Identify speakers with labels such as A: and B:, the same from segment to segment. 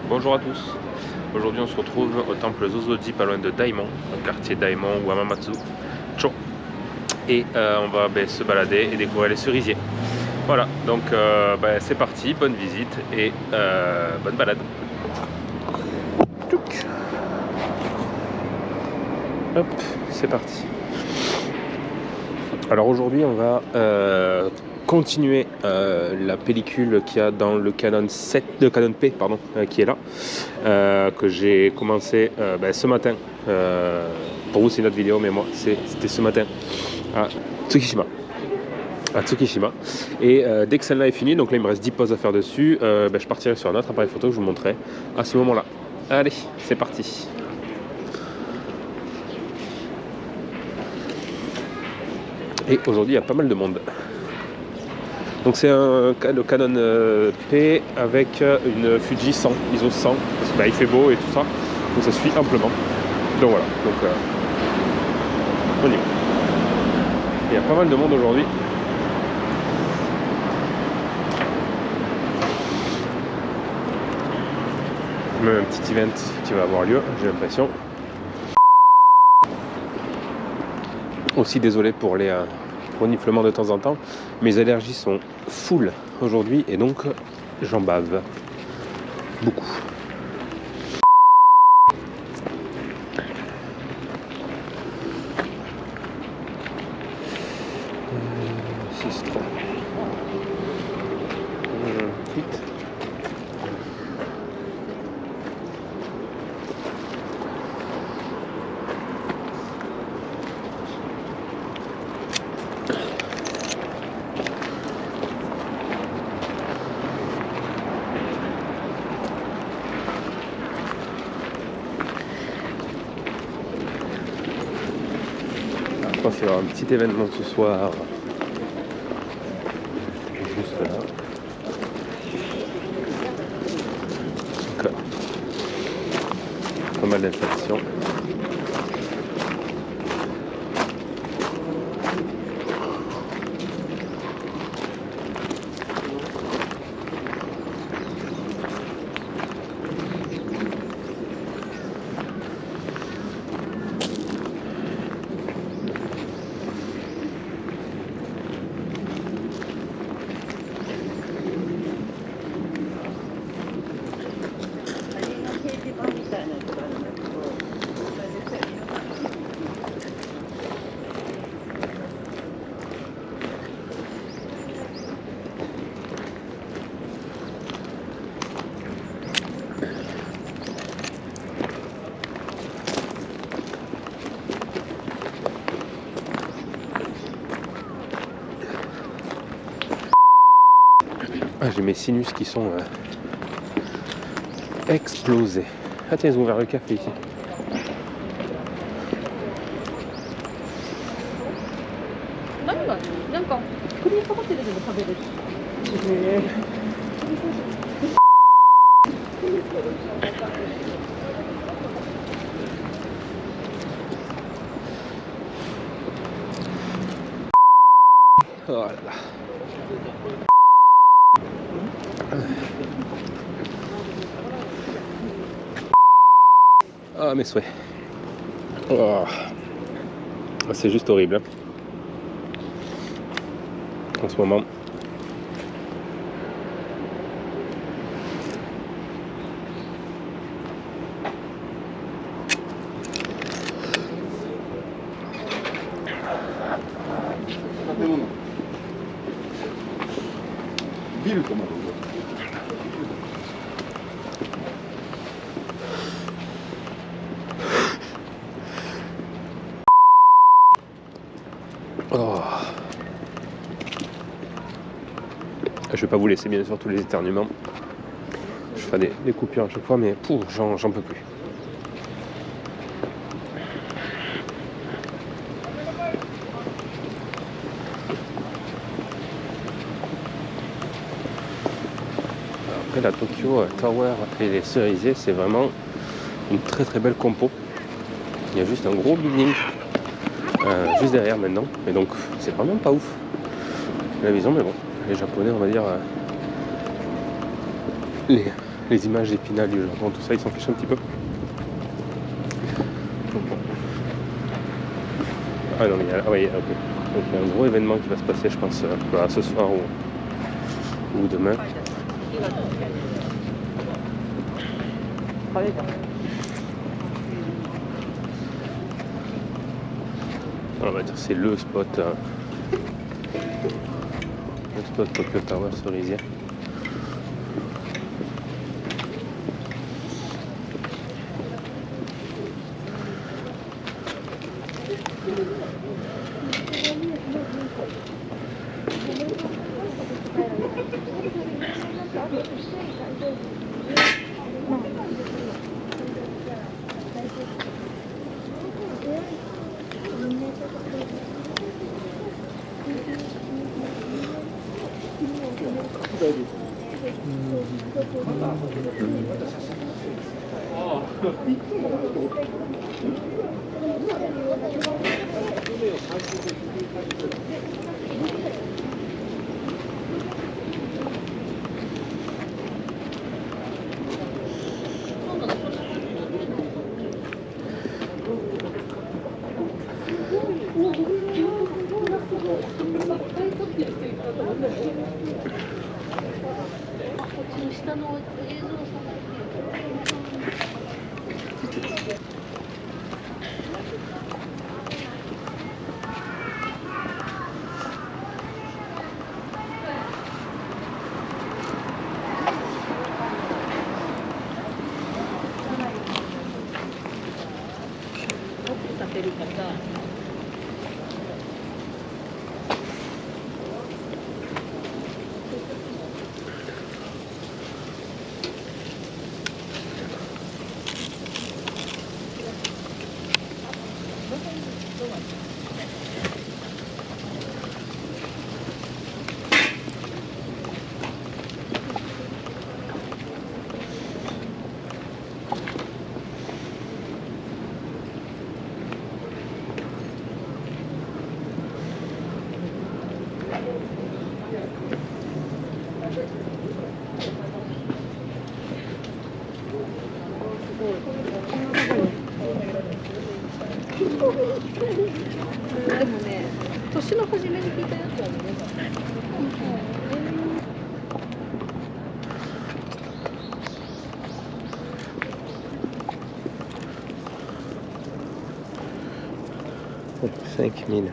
A: Bonjour à tous. Aujourd'hui on se retrouve au temple Zozoji pas loin de Daimon, au quartier Daimon ou Hamamatsu Cho. Et on va se balader et découvrir les cerisiers. Voilà, donc c'est parti, bonne visite et bonne balade. Tchouk. Hop, c'est parti. Alors aujourd'hui on va continuer la pellicule qu'il y a dans le Canon 7 de Canon P pardon, qui est là, que j'ai commencé ce matin. Pour vous c'est une autre vidéo, mais moi c'était ce matin à Tsukishima. Et dès que celle-là est finie, donc là il me reste 10 poses à faire dessus, je partirai sur un autre appareil photo que je vous montrerai à ce moment là. Allez, c'est parti. Et aujourd'hui il y a pas mal de monde. Donc c'est le Canon P avec une Fuji 100, ISO 100, parce que il fait beau et tout ça, donc ça suffit amplement. Donc voilà, donc on y va. Il y a pas mal de monde aujourd'hui. Même un petit event qui va avoir lieu, j'ai l'impression. Aussi désolé pour les reniflements de temps en temps. Mes allergies sont full aujourd'hui et donc j'en bave beaucoup. On va faire un petit événement ce soir, juste là. Donc, pas mal d'installations. Ah, j'ai mes sinus qui sont explosés. Ah tiens, ils ont ouvert le café ici. Oh là là. Ah mes souhaits. Oh. C'est juste horrible hein. En ce moment. Oh. Je vais pas vous laisser bien sûr tous les éternuements. Je ferai des coupures à chaque fois, mais j'en peux plus. Après la Tokyo Tower et les cerisiers, c'est vraiment une très très belle compo. Il y a juste un gros building juste derrière maintenant, et donc c'est vraiment pas ouf la vision, mais bon, les Japonais on va dire les les images d'Épinal du Japon, tout ça, ils s'en fichent un petit peu. Ah non, mais oui, ok. Donc il y a un gros événement qui va se passer, je pense, voilà, ce soir ou demain. On va dire c'est le spot Tokyo Tower cerisier. Cinq mille.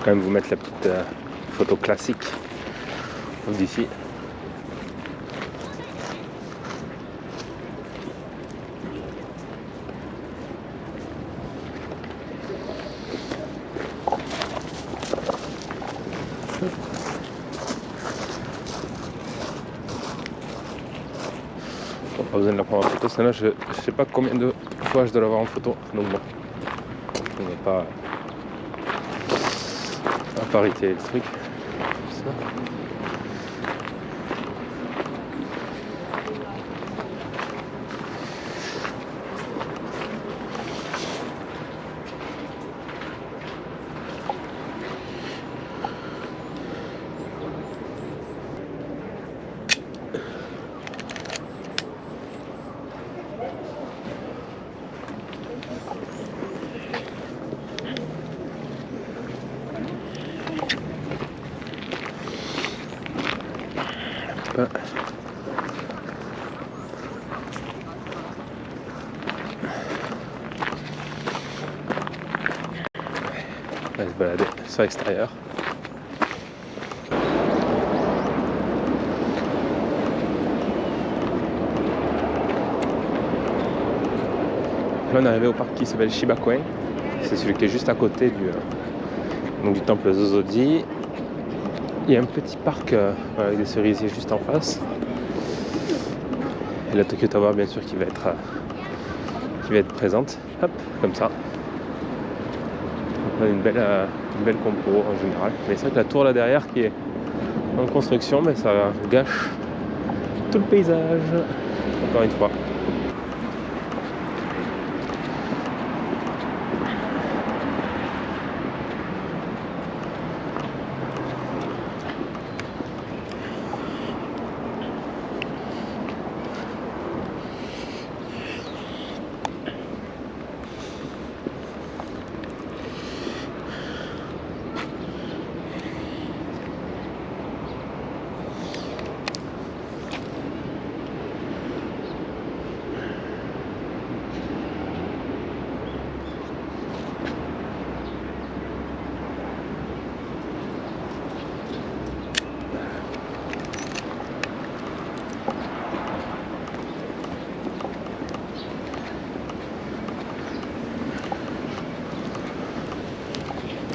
A: Quand même vous mettre la petite photo classique d'ici. Bon, pas besoin de la prendre en photo, celle-là je sais pas combien de fois je dois l'avoir en photo, donc bon, on n'est pas à parité électrique. Ça. On va se balader sur l'extérieur. Là on est arrivé au parc qui s'appelle Shibakoen. C'est celui qui est juste à côté du temple Zozodi. Il y a un petit parc avec des cerisiers juste en face. Et la Tokyo Tower bien sûr qui va être présente. Hop, comme ça. Donc on a une belle compo en général. Mais c'est vrai que la tour là derrière qui est en construction, mais ça gâche tout le paysage. Encore une fois.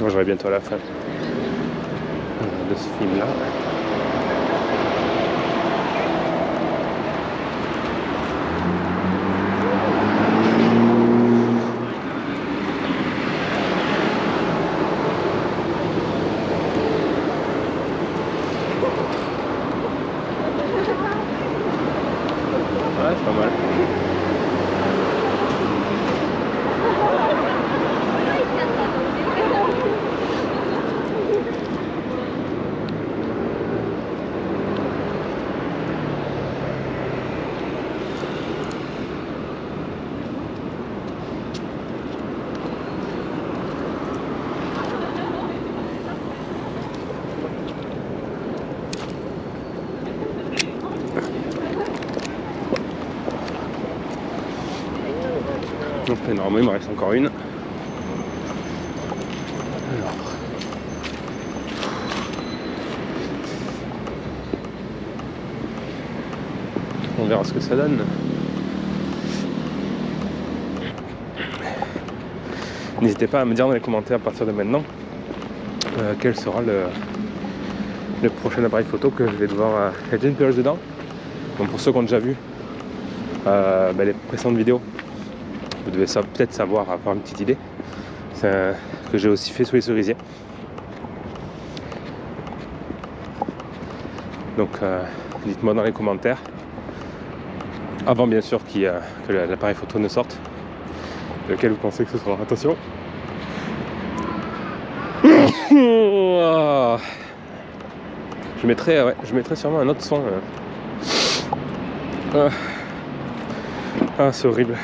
A: J'aurai bientôt à la fin de ce film là. Ouais, c'est pas mal. Donc normalement il me reste encore une. Alors. On verra ce que ça donne. N'hésitez pas à me dire dans les commentaires à partir de maintenant quel sera le prochain appareil photo que je vais devoir... Il y a déjà une période dedans. Donc pour ceux qui ont déjà vu les précédentes vidéos, vous devez peut-être savoir, avoir une petite idée. C'est que j'ai aussi fait sous les cerisiers. Donc dites-moi dans les commentaires, avant bien sûr que l'appareil photo ne sorte, lequel vous pensez que ce sera. Attention. Je mettrai sûrement un autre son. C'est horrible.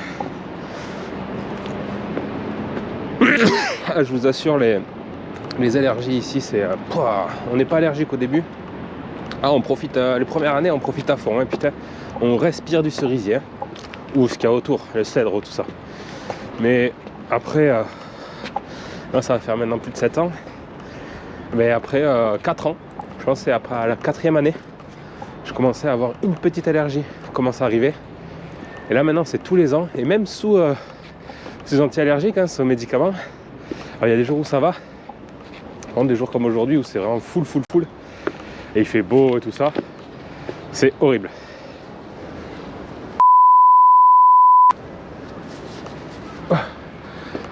A: Je vous assure, les allergies ici, c'est... on n'est pas allergique au début. On profite, les premières années, on profite à fond. Hein, putain, on respire du cerisier. Hein, ou ce qu'il y a autour, le cèdre, tout ça. Mais après, là, ça va faire maintenant plus de 7 ans. Mais après 4 ans, je pense que c'est après la 4e année, je commençais à avoir une petite allergie qui commence à arriver. Et là maintenant c'est tous les ans, et même sous anti-allergiques, hein, sous médicaments. Alors il y a des jours où ça va, par contre des jours comme aujourd'hui où c'est vraiment full, et il fait beau et tout ça, c'est horrible.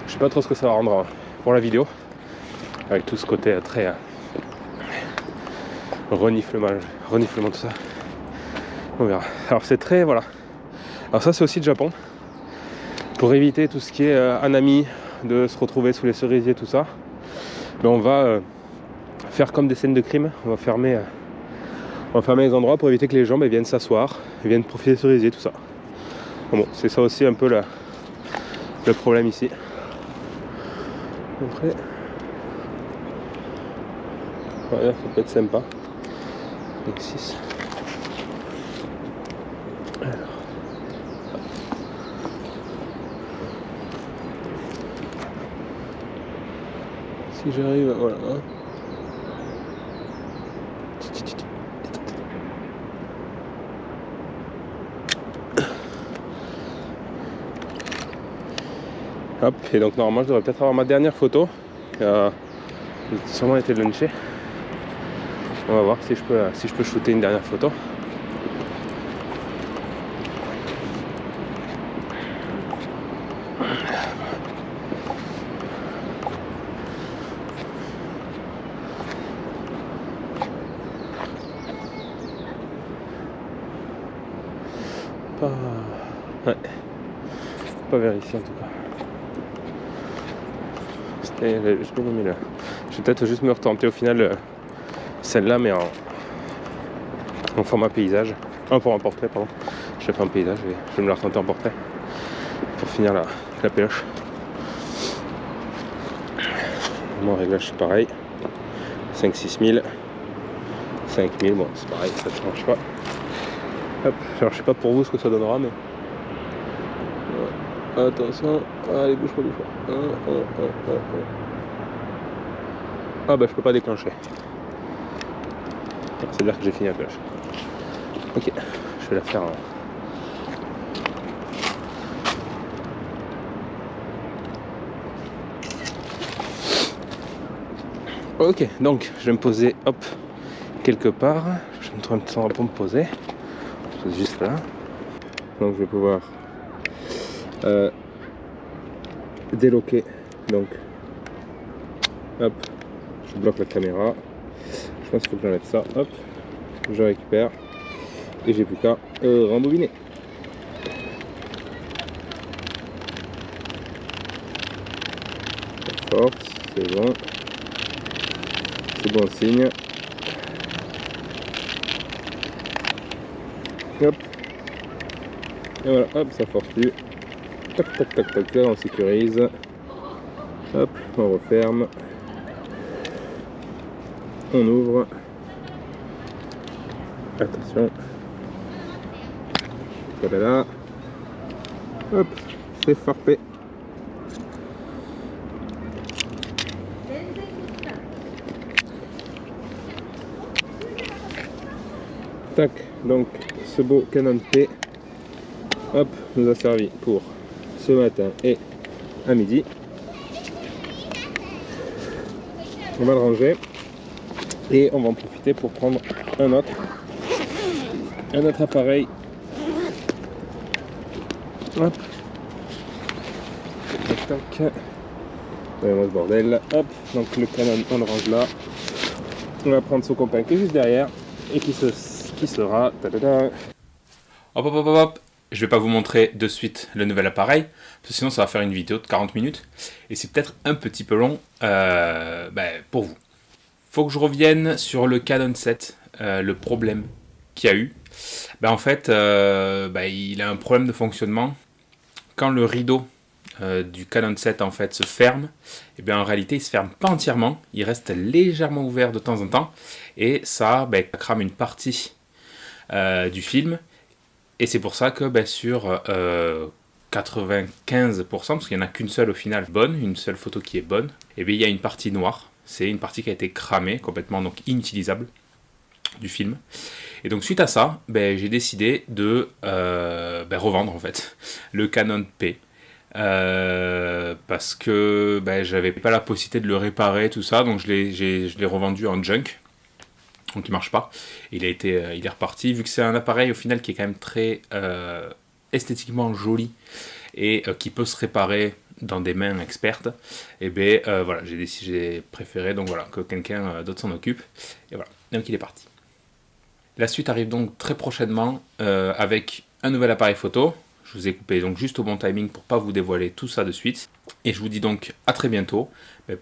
A: Je sais pas trop ce que ça va rendre pour la vidéo, avec tout ce côté très reniflement, tout ça. On verra. Alors c'est très, voilà. Alors ça c'est aussi le Japon. Pour éviter tout ce qui est hanami, de se retrouver sous les cerisiers, tout ça, mais on va faire comme des scènes de crime. On va fermer les endroits pour éviter que les gens viennent s'asseoir, viennent profiter des cerisiers, tout ça. Bon, c'est ça aussi un peu le problème ici. Après, voilà, ça peut être sympa. Donc 6. Alors. Si j'arrive, voilà. Hop, et donc normalement je devrais peut-être avoir ma dernière photo. J'ai sûrement été lunché. On va voir si je peux shooter une dernière photo. Ouais, pas vers ici en tout cas. C'était, je bien aimé là. Je vais peut-être juste me retenter au final celle-là, mais en format paysage. En format portrait, pardon. Je fais pas un paysage, je vais me la retenter en portrait pour finir la péloche. Mon réglage c'est pareil. 5-6 000. 5 000, bon c'est pareil, ça ne change pas. Hop, alors je sais pas pour vous ce que ça donnera, mais attention, allez bouge pas. Ah bah je peux pas déclencher. C'est-à-dire que j'ai fini la cloche. Ok, je vais la faire. Ok, donc je vais me poser, hop, quelque part. Je vais me trouver un petit endroit pour me poser. C'est juste là. Donc je vais pouvoir déloquer. Donc, hop, je bloque la caméra. Je pense qu'il faut que j'enlève ça. Hop, je récupère. Et j'ai plus qu'à rembobiner. Force, c'est bon. C'est bon signe. Hop. Et voilà, hop, ça force plus. Tac, tac, tac, tac, là on sécurise. Hop, on referme. On ouvre. Attention. Voilà. Hop, c'est farpé. Tac, donc ce beau Canon P, hop, nous a servi pour ce matin et à midi. On va le ranger et on va en profiter pour prendre un autre appareil. Hop, tac, tac. Voyons ce bordel. Hop, donc le Canon on le range là. On va prendre son copain qui est juste derrière et qui sera.
B: Hop, hop, hop, hop. Je vais pas vous montrer de suite le nouvel appareil, parce que sinon ça va faire une vidéo de 40 minutes, et c'est peut-être un petit peu long pour vous. Faut que je revienne sur le Canon 7, le problème qu'il y a eu. En fait, il a un problème de fonctionnement. Quand le rideau du Canon 7 en fait se ferme, en réalité il se ferme pas entièrement, il reste légèrement ouvert de temps en temps, et ça crame une partie du film. Et c'est pour ça que sur 95%, parce qu'il n'y en a qu'une seule au final bonne, une seule photo qui est bonne, il y a une partie noire. C'est une partie qui a été cramée, complètement donc inutilisable du film. Et donc suite à ça, j'ai décidé de revendre en fait le Canon P. Parce que j'avais pas la possibilité de le réparer, tout ça, donc je l'ai revendu en junk. Donc il marche pas. Il est reparti. Vu que c'est un appareil au final qui est quand même très esthétiquement joli et qui peut se réparer dans des mains expertes, voilà, j'ai préféré donc voilà que quelqu'un d'autre s'en occupe. Et voilà, donc il est parti. La suite arrive donc très prochainement avec un nouvel appareil photo. Je vous ai coupé donc juste au bon timing pour pas vous dévoiler tout ça de suite. Et je vous dis donc à très bientôt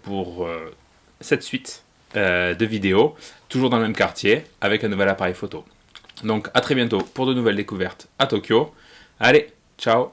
B: pour cette suite de vidéos, toujours dans le même quartier, avec un nouvel appareil photo. Donc à très bientôt pour de nouvelles découvertes à Tokyo. Allez, ciao!